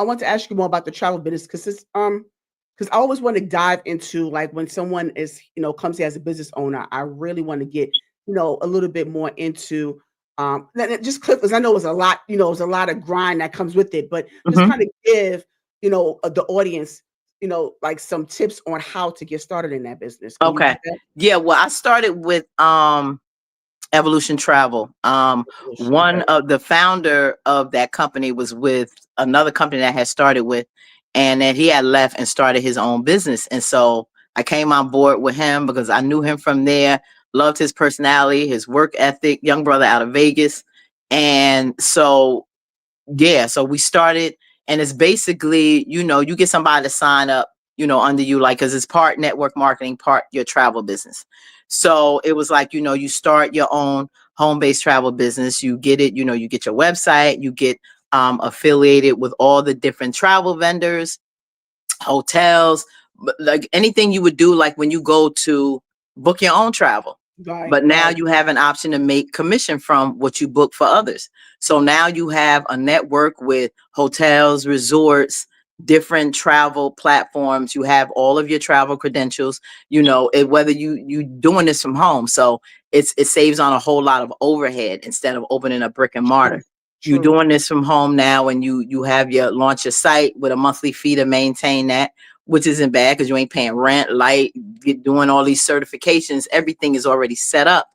I want to ask you more about the travel business because I always want to dive into like when someone is comes here as a business owner. I really want to get a little bit more into just clip because I know it's a lot. It's a lot of grind that comes with it, but just Hmm. kind of give the audience like some tips on how to get started in that business. Can you do Okay. Yeah. Well, I started with Evolution Travel. that? One Okay. of the founder of that company was with another company that I had started with, and then he had left and started his own business. And so I came on board with him because I knew him from there, loved his personality, his work ethic, young brother out of Vegas. And so, yeah, so we started, and it's basically, you get somebody to sign up, under you, like, because it's part network marketing, part your travel business. So it was like, you start your own home-based travel business. You get it, you get your website, you get affiliated with all the different travel vendors, hotels, like anything you would do, like when you go to book your own travel. Right, But now right. you have an option to make commission from what you book for others. So now you have a network with hotels, resorts, different travel platforms. You have all of your travel credentials, whether you doing this from home. So it saves on a whole lot of overhead instead of opening a brick and True, mortar. You true. doing this from home now, and you have your launch your site with a monthly fee to maintain that, which isn't bad because you ain't paying rent, light, doing all these certifications. Everything is already set up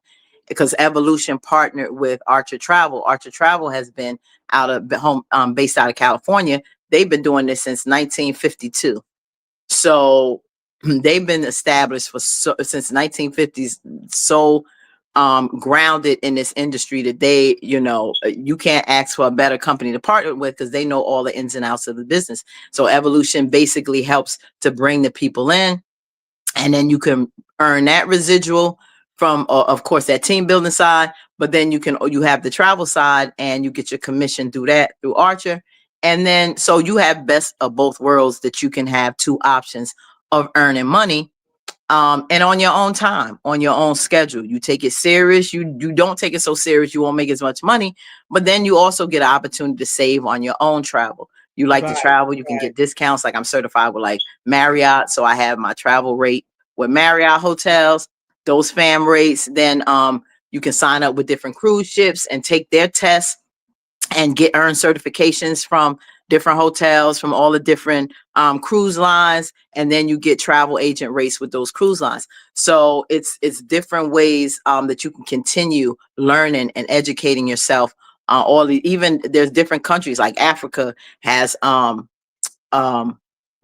because Evolution partnered with Archer Travel. Archer Travel has been out of home, based out of California. They've been doing this since 1952. So they've been established since 1950s. So grounded in this industry that you can't ask for a better company to partner with because they know all the ins and outs of the business. So Evolution basically helps to bring the people in, and then you can earn that residual from, of course, that team building side. But then you have the travel side, and you get your commission through that through Archer. And then so you have best of both worlds, that you can have two options of earning money, and on your own time, on your own schedule. You take it serious. You don't take it so serious, you won't make as much money. But then you also get an opportunity to save on your own travel. You like to Right, travel, you can right. get discounts. Like, I'm certified with like Marriott, so I have my travel rate with Marriott hotels, those fam rates. Then you can sign up with different cruise ships and take their tests and earn certifications from different hotels, from all the different cruise lines, and then you get travel agent rates with those cruise lines. So it's different ways that you can continue learning and educating yourself. Even there's different countries, like Africa has um,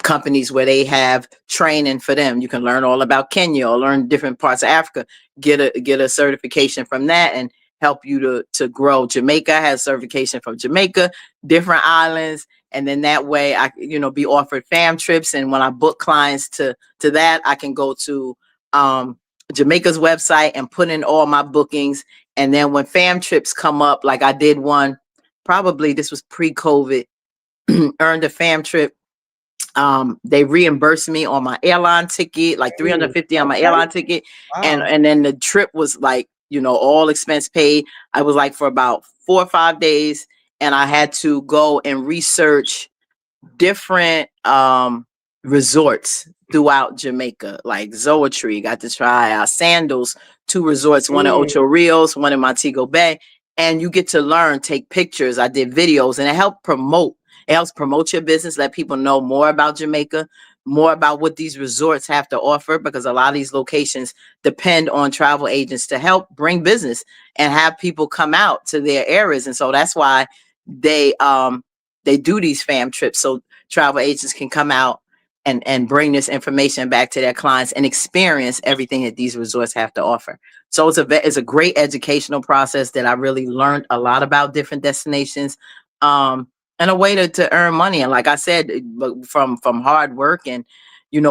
companies where they have training for them. You can learn all about Kenya or learn different parts of Africa, get a certification from that, and help you to grow. Jamaica has certification from Jamaica, different islands. And then that way I, be offered fam trips. And when I book clients to that, I can go to Jamaica's website and put in all my bookings. And then when fam trips come up, like I did one, probably this was pre-COVID, earned a fam trip. They reimbursed me on my airline ticket, like Mm, 350 on my okay. airline ticket. And Wow. and then the trip was like, all expense paid. I was like for about 4 or 5 days, and I had to go and research different resorts throughout Jamaica, like Zoetree. Got to try out Sandals, two resorts, one in Mm, Ocho Rios, one in Montego Bay. And you get to learn, take pictures. I did videos, and it helps promote your business, let people know more about Jamaica, more about what these resorts have to offer, because a lot of these locations depend on travel agents to help bring business and have people come out to their areas. And so that's why they do these fam trips, so travel agents can come out and bring this information back to their clients and experience everything that these resorts have to offer. So it's a great educational process that I really learned a lot about different destinations, and a way to earn money. And like I said, from hard work and,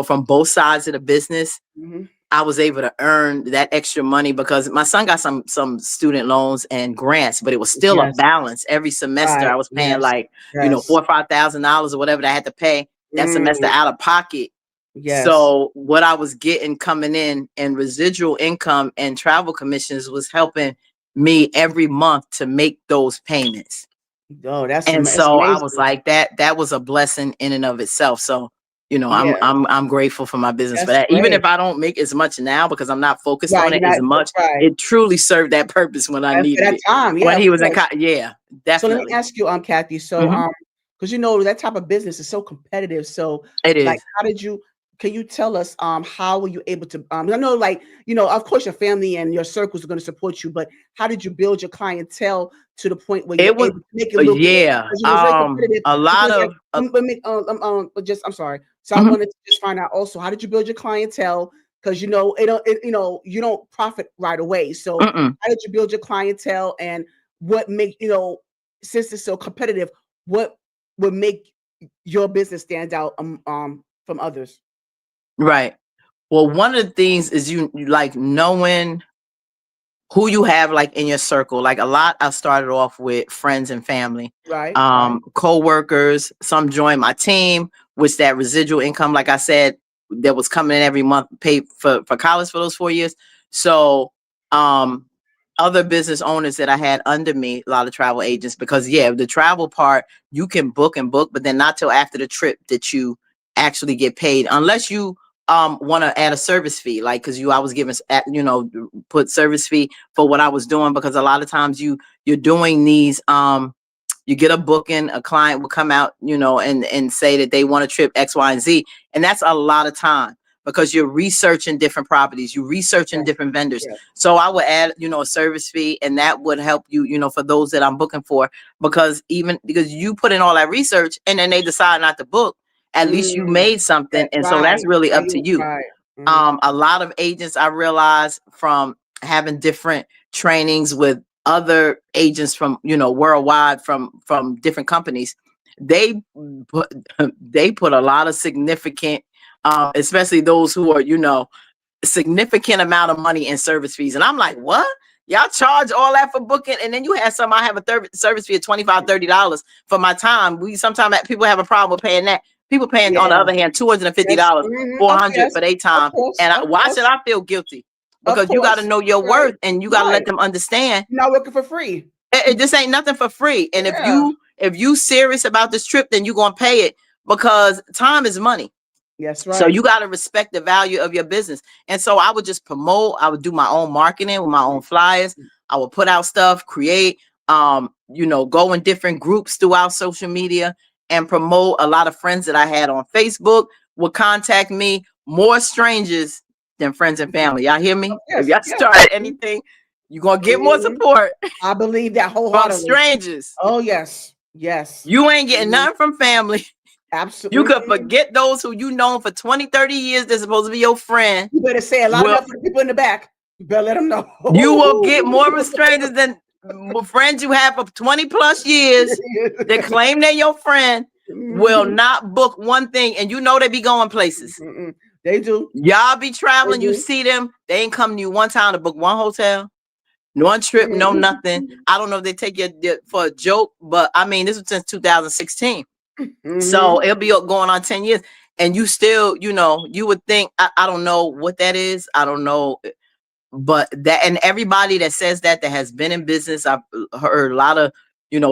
from both sides of the business, mhm. I was able to earn that extra money because my son got some student loans and grants, but it was still a Yes. balance. Every semester Right. I was paying Yes. like, Yes. $4,000 or $5,000 or whatever that I had to pay that semester Mm, out of pocket. yes. So what I was getting coming in and residual income and travel commissions was helping me every month to make those payments. Oh, And that's so I was amazing. like, that was a blessing in and of itself. So, Yeah, I'm grateful for my business for that's that. Even great. if I don't make as much now because I'm not focused Right, on you're it not as much, right. it truly served that purpose when I And for needed that it. time, yeah, When of he was in course. yeah, So let me definitely. ask you, Kathy, so, Hmm. because you know that type of business is so competitive. So, It like, is. how did you? Can you tell us, how were you able to? I know, like, of course, your family and your circles are going to support you, but how did you build your clientele to the point where you're It was able to make it look good? yeah. Because you know it's very competitive. A lot Because like, of but just I'm sorry. So I mhm, wanted to just find out also how did you build your clientele? Because you don't profit right away. So mm-mm. how did you build your clientele and what make since it's so competitive, what would make your business stand out from others? Right. Well, one of the things is you like knowing who you have like in your circle. Like a lot, I started off with friends and family, Right, right. co-workers. Some joined my team, which that residual income, like I said, that was coming in every month, paid for college for those 4 years. So, um, other business owners that I had under me, a lot of travel agents, because yeah, the travel part you can book and book, but then not till after the trip that you actually get paid, unless you want to add a service fee, like because I was given put service fee for what I was doing, because a lot of times you're doing these you get a booking, a client will come out, and say that they want a trip X, Y, and Z. And that's a lot of time because you're researching different properties, you're researching Yes, different vendors. yes. So I would add, a service fee, and that would help you, for those that I'm booking for, because even because you put in all that research and then they decide not to book, at least you Mm, made something. that's And so that's right. really Now up to you you. right. Mhm. A lot of agents I realized from having different trainings with other agents from worldwide from different companies, they put they put a lot of significant, especially those who are significant amount of money in service fees, and I'm like, what? Y'all charge all that for booking, and then you have some. I have a service fee of $25-$30 for my time. We sometimes people have a problem with paying that. People paying on the Yeah. other hand $250, and fifty Yes. dollars, Mhm. Oh, 400 yes. for their Of time, course. and Of why should course. I feel guilty? Of Because you got to course. know your Right. worth, and you got to let Right. them understand You're not working for free. it just ain't nothing for free. And Yeah. if you serious about this trip, then you're gonna pay it, because time is money. Yes, So right. you got to respect the value of your business. And so I would just promote, I would do my own marketing with my own flyers. I would put out stuff, create, go in different groups throughout social media and promote. A lot of friends that I had on Facebook would contact me, more strangers than friends and family. Y'all hear me? If Yes. y'all Yes. start anything, you're going to get more Mhm. support I believe that from wholeheartedly. strangers. Oh, yes. Yes. You ain't getting Mhm. nothing from family. You could Absolutely. forget those who you known for 20, 30 years. They're supposed to be your friend. You better say it loud Will enough for the people in the back. You better let them know. You will get more with strangers than friends you have for 20 plus years that claim they're your friend will Mhm. not book one thing. And they be going places. Mm-mm. They do. Y'all be They traveling, you do. see them, they ain't come to you one time to book one hotel, one trip, no nothing. Mhm. I don't know if they take you for a joke, but I mean, this was since 2016. So Mhm. it'll be going on 10 years. And you still, you would think, I don't know what that is. I don't know, but that, and everybody that says that has been in business, I've heard a lot of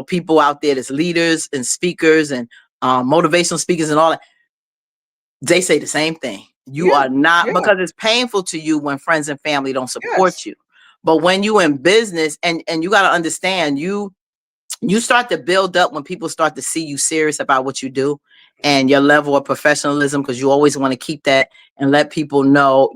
people out there that's leaders and speakers and motivational speakers and all that, they say the same thing. You Yeah. are not, Yeah. because it's painful to you when friends and family don't support Yes. you. But when you in business, and you got to understand, you start to build up when people start to see you serious about what you do and your level of professionalism, because you always want to keep that and let people know,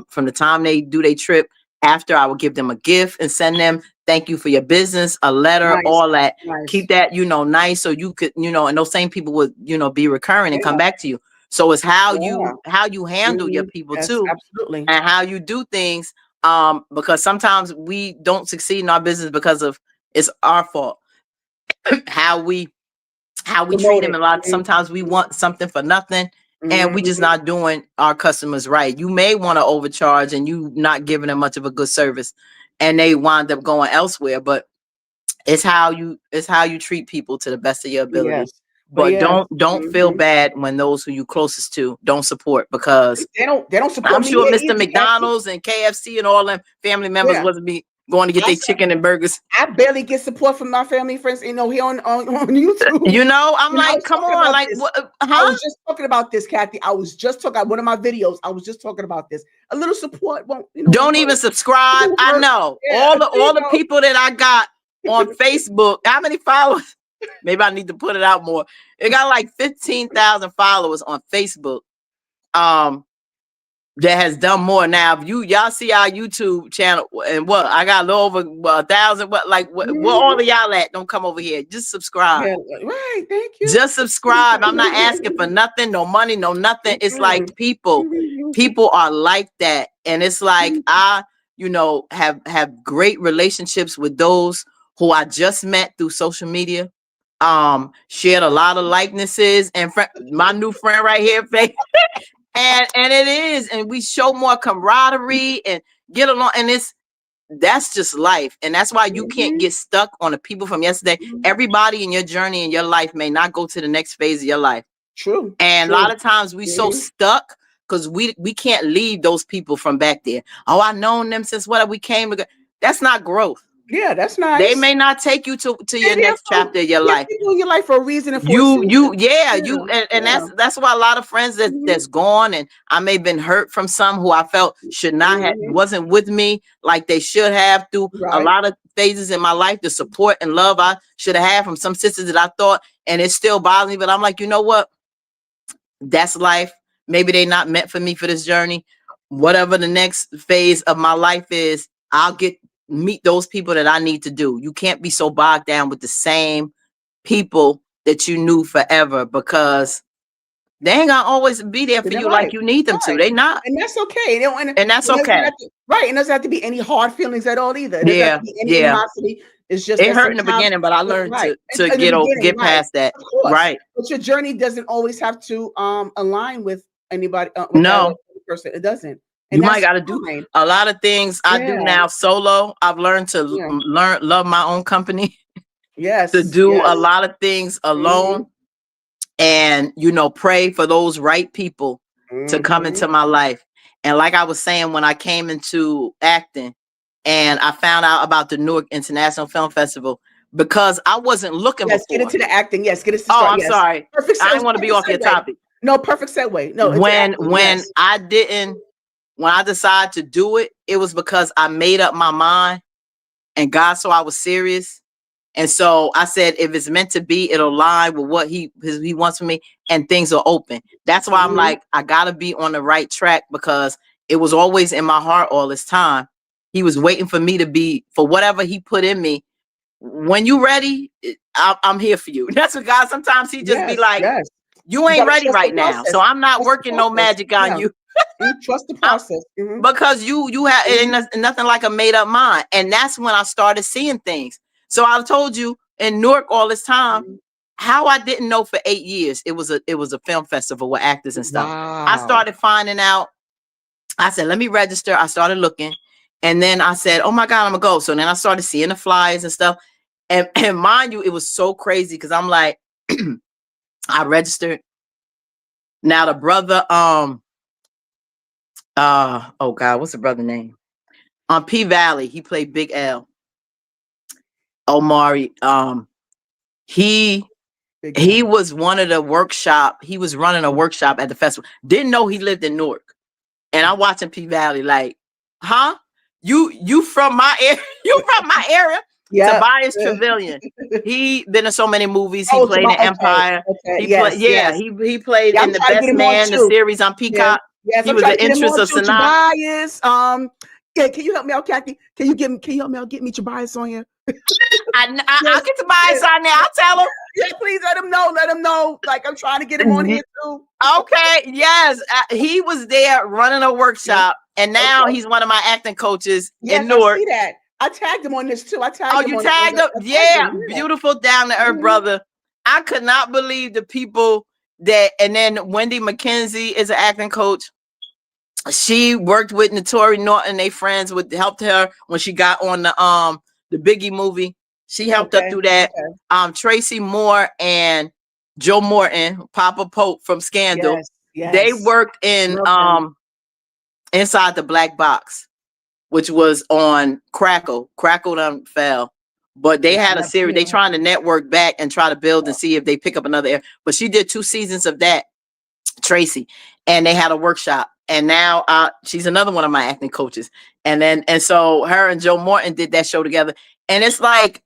from the time they do their trip, after, I will give them a gift and send them thank you for your business, a letter, Nice. all that. Nice. Keep that, nice, so you could, and those same people would, be recurring and come Yeah. back to you. So it's how Yeah. you handle your Mhm. people Yes, too, absolutely. and how you do things. Because sometimes we don't succeed in our business because of it's our fault. How we treat them. Promoted. A lot, Mhm. sometimes we want something for nothing, and we just Mhm. not doing our customers right. You may want to overcharge and you not giving them much of a good service, and they wind up going elsewhere. But it's how you treat people to the best of your ability. Yes. But But yes. don't feel Mhm. bad when those who you closest to don't support, because They don't support I'm me sure here Mr. either, Kathy. McDonald's and KFC and all them family members Yeah. wasn't be going to get I their said, chicken and burgers. I barely get support from my family and friends, here on YouTube. You know, I'm And I like, was come talking on, about like, this. what, I huh? was just talking about this, Kathy. I was just talking one of my videos. I was just talking about this. A little support won't Don't hurt. even It subscribe. won't I hurt. know Yeah, all the people that I got on Facebook. How many followers? Maybe I need to put it out more. It got like 15,000 followers on Facebook. That has done more. Now, if y'all see our YouTube channel, and what I got a little over 1,000. What all of y'all at? Don't come over here. Just subscribe. Yeah, right. Thank you. Just subscribe. I'm not asking for nothing, no money, no nothing. It's like people are like that, and it's like I, have great relationships with those who I just met through social media. Shared a lot of likenesses, and my new friend right here, Faith. And it is, and we show more camaraderie and get along, and that's just life. And that's why you can't get stuck on the people from yesterday. Everybody in your journey in your life may not go to the next phase of your life. True. And a lot of times we so stuck because we can't leave those people from back there. Oh, I known them since we came. That's not growth. Yeah, that's nice. They may not take you to your next chapter of your life. People in your life for a reason and for and that's why a lot of friends that's gone, and I may have been hurt from some who I felt should not have wasn't with me like they should have through a lot of phases in my life. The support and love I should have had from some sisters that I thought, and it still bothers me. But I'm like, you know what? That's life. Maybe they not meant for me for this journey. Whatever the next phase of my life is, I'll meet those people that I need to do. You can't be so bogged down with the same people that you knew forever, because they ain't gonna always be there for you like you need them to. They not. And that's okay. And that's okay. Right. And doesn't have to be any hard feelings at all either. It doesn't have to be any animosity. It's just it hurt in the beginning, but I learned to get past that. Of course. Right. But your journey doesn't always have to align with anybody. No person. It doesn't. And you might got to do a lot of things I do now solo. I've learned to love my own company. Yes. To do a lot of things alone, and pray for those right people to come into my life. And like I was saying, when I came into acting and I found out about the Newark International Film Festival, because I wasn't looking before. Get into the acting. Yes, get it. I'm sorry. Perfect. I didn't want to be off your topic. No, perfect segue. No, when I decided to do it, it was because I made up my mind, and God saw I was serious. And so I said, if it's meant to be, it'll align with what he wants from me, and things are open. That's why I'm like, I gotta be on the right track, because it was always in my heart all this time. He was waiting for me to be, for whatever he put in me. When you ready, I'm here for you. That's what God, sometimes he just be like, you ain't ready right now. So I'm not working no magic on you. Trust the process. Because you have nothing like a made up mind. And that's when I started seeing things. So I told you in Newark all this time, how I didn't know for 8 years it was a film festival with actors and stuff. Wow. I started finding out. I said, let me register. I started looking, and then I said, oh my God, I'm gonna go. So then I started seeing the flyers and stuff. And mind you, it was so crazy because I'm like, I registered. Now the brother, oh God, what's the brother name? On P Valley, he played Big L. Omari, he was one of the workshop. He was running a workshop at the festival. Didn't know he lived in Newark. And I'm watching P Valley like, huh? You from my area? You from my area? Yeah. Tobias Trevelyan. He been in so many movies. He played in Empire. Okay. He played in The Best Man, the series on Peacock. Yes, he was the interest of Sanaa. Tobias. Can you help me out, Kathy? Can you help me out? Get me Tobias on here. I'll get Tobias on there. I'll tell him. Yeah, please let him know. Let him know. Like, I'm trying to get him on here too. Okay. Yes, he was there running a workshop, and now he's one of my acting coaches in Newark. I see that. I tagged him on this too. I tagged him. You tagged him? Yeah, beautiful, down to earth brother. I could not believe the people that. And then Wendy McKenzie is an acting coach. She worked with Notori Norton. They friends helped her when she got on the Biggie movie. She helped her through that. Tracy Moore and Joe Morton, Papa Pope from Scandal. Yes. They worked in inside the Black Box. which was on Crackle. Crackle done fell. But they had a series. They trying to network back and try to build and see if they pick up another. But she did 2 seasons of that, Tracy, and they had a workshop. And now she's another one of my acting coaches. And so her and Joe Morton did that show together. And it's like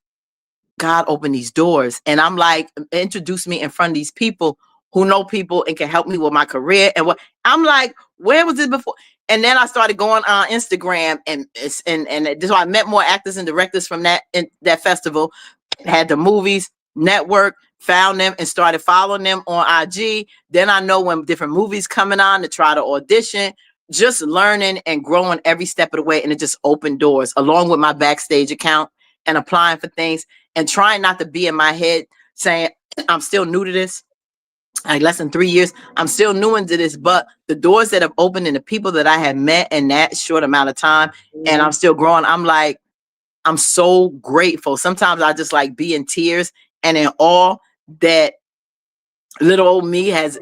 God opened these doors. And I'm like, introduce me in front of these people who know people and can help me with my career. And what I'm like, where was this before? And then I started going on Instagram, and so I met more actors and directors from that festival. Had the movies network, found them and started following them on IG. Then I know when different movies coming on to try to audition, just learning and growing every step of the way. And it just opened doors, along with my backstage account and applying for things and trying not to be in my head saying I'm still new to this. Like less than 3 years, I'm still new into this, but the doors that have opened and the people that I have met in that short amount of time, and I'm still growing. I'm like, I'm so grateful. Sometimes I just like be in tears and in awe that little old me has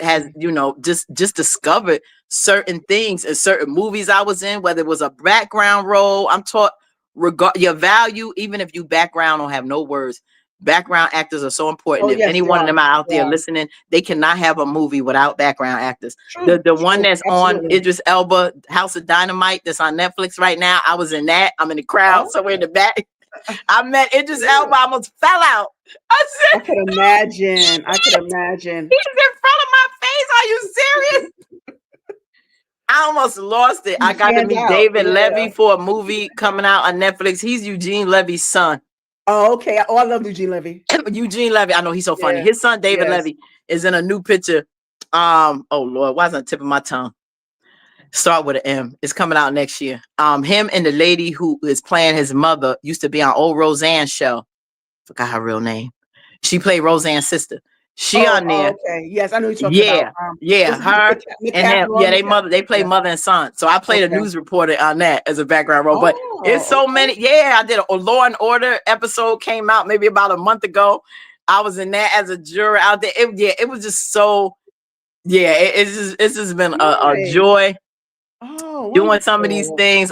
just discovered certain things and certain movies I was in, whether it was a background role. I'm taught regard your value, even if you background don't have no words. Background actors are so important. If any one of them are out there listening, they cannot have a movie without background actors. The one that's on Idris Elba, House of Dynamite, that's on Netflix right now, I was in that. I'm in the crowd somewhere in the back. I met Idris Elba. I almost fell out. I can imagine. He's in front of my face. Are you serious? I almost lost it. I got to meet David Levy for a movie coming out on Netflix. He's Eugene Levy's son. Oh, okay. Oh, I love Eugene Levy. Eugene Levy. I know he's so funny. His son, David Levy, is in a new picture. Oh Lord, why is it on the tip of my tongue? Start with an M. It's coming out next year. Him and the lady who is playing his mother used to be on old Roseanne's show. Forgot her real name. She played Roseanne's sister. She on there. Okay. Yes, I know you're talking about. Her and him. They play mother and son. So I played a news reporter on that as a background role. But it's so many. Yeah, I did a Law and Order episode, came out maybe about a month ago. I was in that as a juror out there. It was just so. Yeah, it's just been a joy doing some of these things.